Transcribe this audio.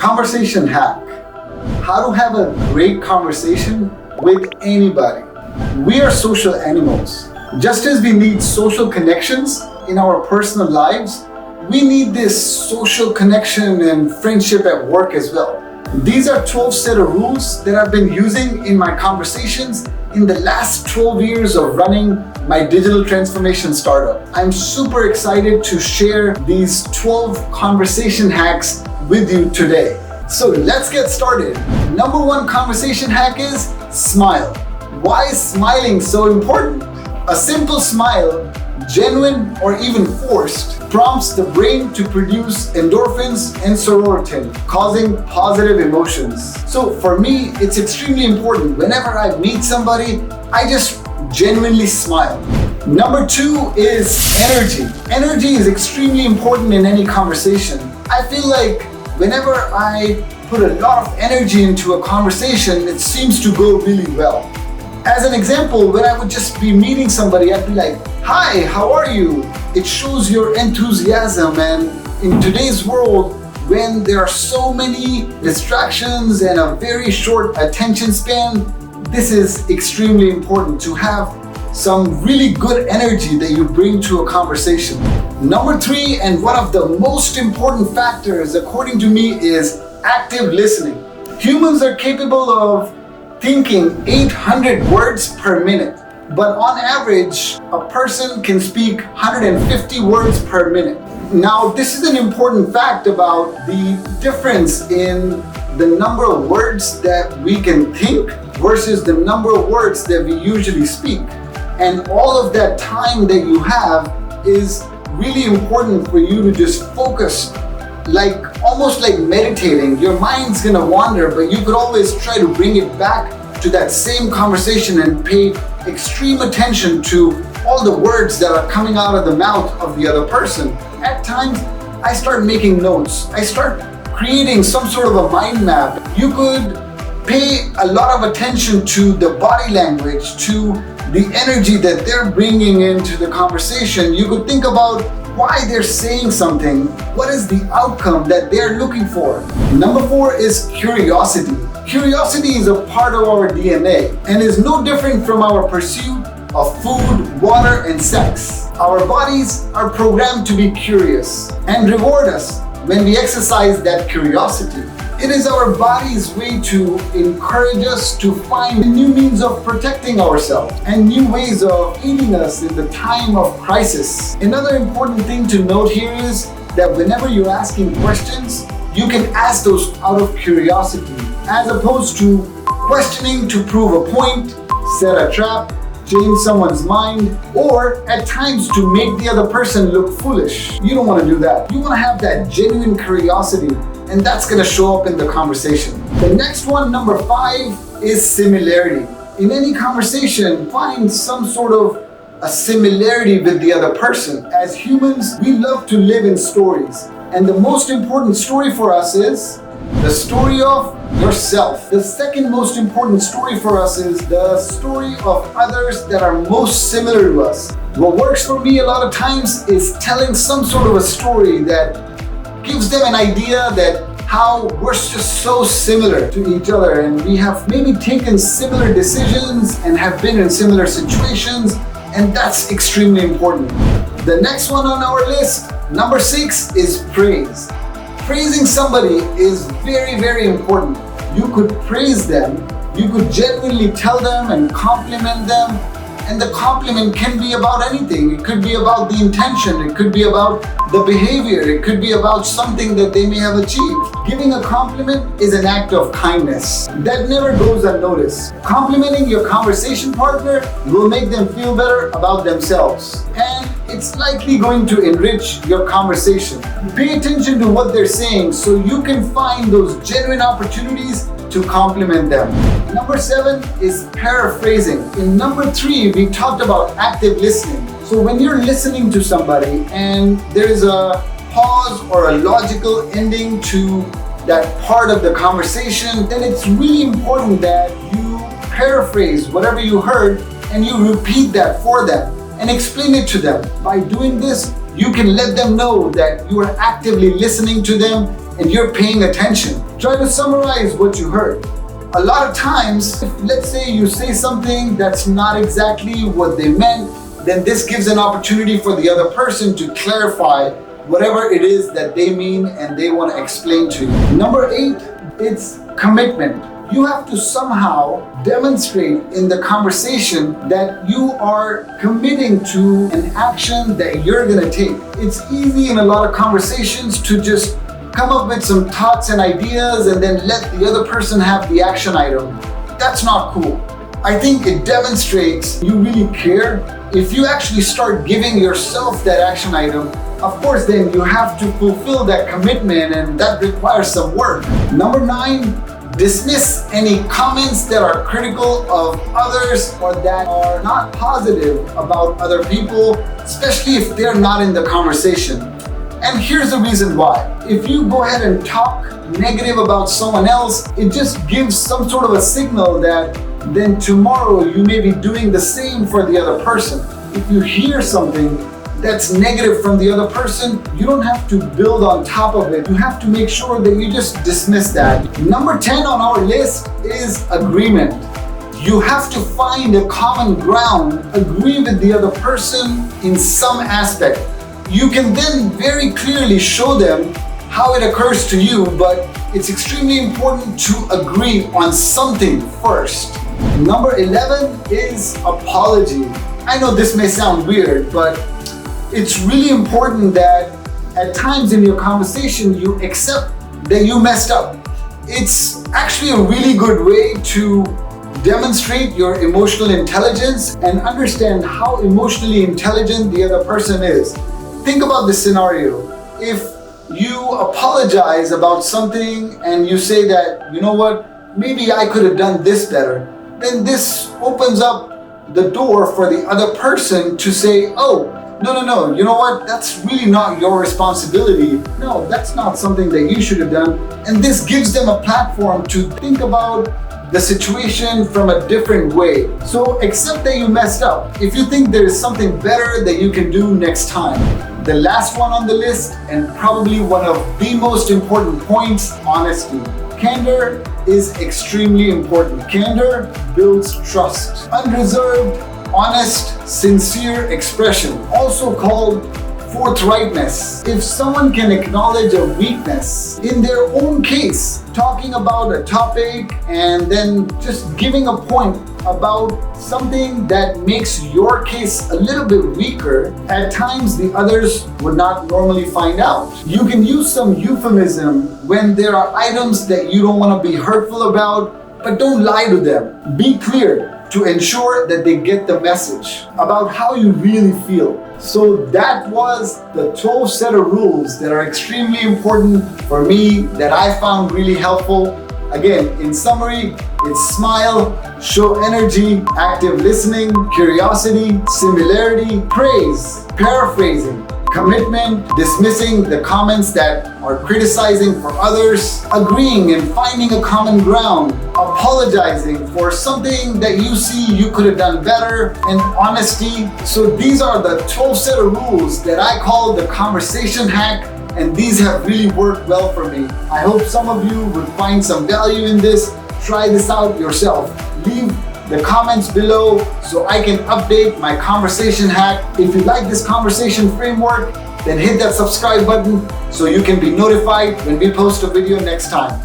Conversation hack. How to have a great conversation with anybody. We are social animals. Just as we need social connections in our personal lives, we need this social connection and friendship at work as well. These are 12 set of rules that I've been using in my conversations in the last 12 years of running my digital transformation startup. I'm super excited to share these 12 conversation hacks with you today. So let's get started. Number one conversation hack is smile. Why is smiling so important? A simple smile, genuine or even forced, prompts the brain to produce endorphins and serotonin, causing positive emotions. So for me, it's extremely important. Whenever I meet somebody, I just genuinely smile. Number two is energy. Energy is extremely important in any conversation. I feel like whenever I put a lot of energy into a conversation, it seems to go really well. As an example, when I would just be meeting somebody, I'd be like, "Hi, how are you?" It shows your enthusiasm, and in today's world, when there are so many distractions and a very short attention span, this is extremely important to have some really good energy that you bring to a conversation. Number three, and one of the most important factors, according to me, is active listening. Humans are capable of thinking 800 words per minute, but on average, a person can speak 150 words per minute. Now, this is an important fact about the difference in the number of words that we can think versus the number of words that we usually speak. And all of that time that you have is really important for you to just focus, almost like meditating. Your mind's gonna wander, but you could always try to bring it back to that same conversation and pay extreme attention to all the words that are coming out of the mouth of the other person. At times, I start making notes. I start creating some sort of a mind map. You could pay a lot of attention to the body language, to the energy that they're bringing into the conversation. You could think about why they're saying something. What is the outcome that they're looking for? Number four is curiosity. Curiosity is a part of our DNA and is no different from our pursuit of food, water, and sex. Our bodies are programmed to be curious and reward us when we exercise that curiosity. It is our body's way to encourage us to find new means of protecting ourselves and new ways of aiding us in the time of crisis. Another important thing to note here is that whenever you're asking questions, you can ask those out of curiosity, as opposed to questioning to prove a point, set a trap, change someone's mind, or at times to make the other person look foolish. You don't want to do that. You want to have that genuine curiosity, and that's going to show up in the conversation. The next one, number five, is similarity. In any conversation, find some sort of a similarity with the other person. As humans, we love to live in stories. And the most important story for us is the story of yourself. The second most important story for us is the story of others that are most similar to us. What works for me a lot of times is telling some sort of a story that gives them an idea that how we're just so similar to each other, and we have maybe taken similar decisions and have been in similar situations, and that's extremely important. The next one on our list, number six, is praise. Praising somebody is very, very important. You could praise them, you could genuinely tell them and compliment them, and the compliment can be about anything. It could be about the intention, it could be about the behavior, it could be about something that they may have achieved. Giving a compliment is an act of kindness that never goes unnoticed. Complimenting your conversation partner will make them feel better about themselves, and it's likely going to enrich your conversation. Pay attention to what they're saying so you can find those genuine opportunities to compliment them. Number seven is paraphrasing. In number three, we talked about active listening. So when you're listening to somebody and there is a pause or a logical ending to that part of the conversation, then it's really important that you paraphrase whatever you heard and you repeat that for them and explain it to them. By doing this, you can let them know that you are actively listening to them and you're paying attention. Try to summarize what you heard. A lot of times, let's say you say something that's not exactly what they meant, then this gives an opportunity for the other person to clarify whatever it is that they mean and they want to explain to you. Number 8, it's commitment. You have to somehow demonstrate in the conversation that you are committing to an action that you're going to take. It's easy in a lot of conversations to just come up with some thoughts and ideas and then let the other person have the action item. That's not cool. I think it demonstrates you really care. If you actually start giving yourself that action item, of course then you have to fulfill that commitment, and that requires some work. Number 9, dismiss any comments that are critical of others or that are not positive about other people, especially if they're not in the conversation. And here's the reason why. If you go ahead and talk negative about someone else, it just gives some sort of a signal that then tomorrow you may be doing the same for the other person. If you hear something that's negative from the other person, you don't have to build on top of it. You have to make sure that you just dismiss that. Number 10 on our list is agreement. You have to find a common ground, agree with the other person in some aspect. You can then very clearly show them how it occurs to you, but it's extremely important to agree on something first. Number 11 is apology. I know this may sound weird, but it's really important that at times in your conversation you accept that you messed up. It's actually a really good way to demonstrate your emotional intelligence and understand how emotionally intelligent the other person is. Think about this scenario. If you apologize about something and you say that, you know what, maybe I could have done this better, then this opens up the door for the other person to say, oh, no, you know what, that's really not your responsibility. No, that's not something that you should have done. And this gives them a platform to think about the situation from a different way. So accept that you messed up. If you think there is something better that you can do next time. The last one on the list, and probably one of the most important points, honesty. Candor is extremely important. Candor builds trust. Unreserved, honest, sincere expression, also called forthrightness. If someone can acknowledge a weakness in their own case, talking about a topic and then just giving a point about something that makes your case a little bit weaker, at times the others would not normally find out. You can use some euphemism when there are items that you don't want to be hurtful about, but don't lie to them. Be clear to ensure that they get the message about how you really feel. So that was the 12 set of rules that are extremely important for me, that I found really helpful. Again, in summary, it's smile, show energy, active listening, curiosity, similarity, praise, paraphrasing, commitment, dismissing the comments that are criticizing for others, agreeing and finding a common ground, apologizing for something that you see you could have done better, and honesty. So these are the 12 set of rules that I call the conversation hack, and these have really worked well for me. I hope some of you would find some value in this. Try this out yourself. Leave the comments below so I can update my conversation hack. If you like this conversation framework, then hit that subscribe button so you can be notified when we post a video next time.